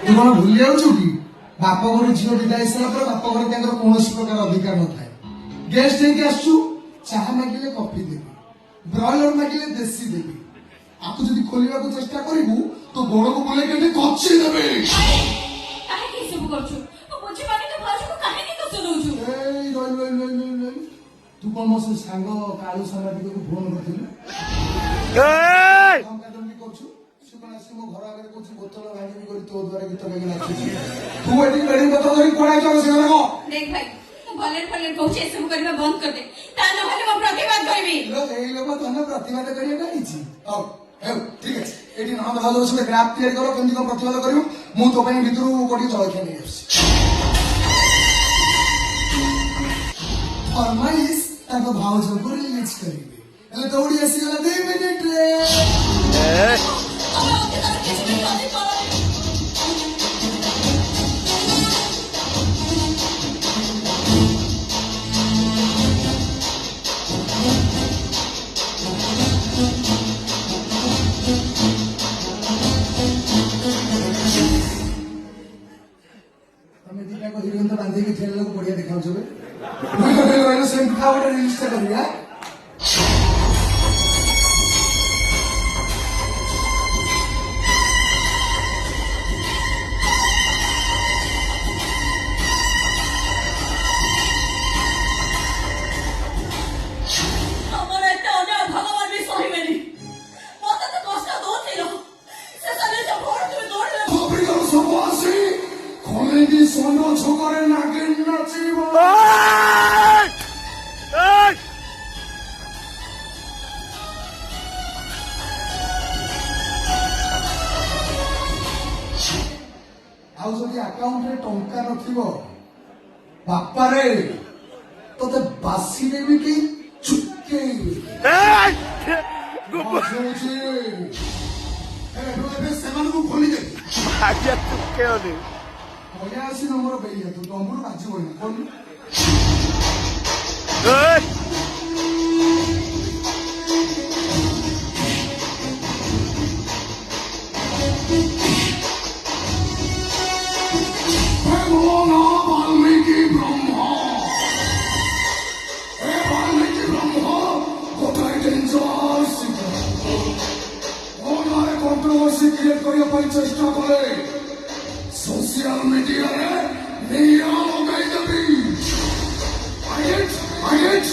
तू कौन भूल जाऊँ कि बाप घर झील विदाई सारा बाप घर कौन प्रकार अधिकार न था गेस्ट लेके आसु चाह मागिले कॉफी देवी ब्रॉयलर मागिले देसी देवी आपको जब खोलने को चेष्टा करू तो गोड़ को बोले के कच्ची देवे तू कौन मो सांग कालू सामाजिक को फोन कर घर आगे कौन बोतल भांगी तो द्वारा गीत गाई नाचुची तू एटी वेडिंग पत्र धरी कोड़ा चल से देखो देख भाई तू भले भले कहू ए सब करबा बंद कर दे ता न होले म प्रतिवाद करबी लो एई लोग तने प्रतिवाद करिया काईची औ हे ठीक है एटी नाम भालो से ग्राफ तैयारी करो केमती को प्रतिवाद करियो मु तो पई भितरु कोठी जळखिया नै आसी फरमाइश ताको भाउजो को रिलीज करिवे हेले दौड़ी आसी गला 2 मिनिट रे हिरोइन तो बांधे खेलने को बढ़िया दिखाओ छबे सेम दिखा गोटे रिलीज करिया सोनो छोकरे नागिन नाचिबो आउ जदि अकाउंट रे टंका नथिबो बापा रे तोते बासी देबी कि चुक्के गुब्बा ए सेमान को खोली दे आज्ञा चुक्के ओने बढिया आसी नंबर बेइया तू डंबुर बाजी बोल कोन कंट्रोवर्सी क्रिएट करिया पई चेष्टा करे सोशल मीडिया रे निया लगाई देबी आई गेट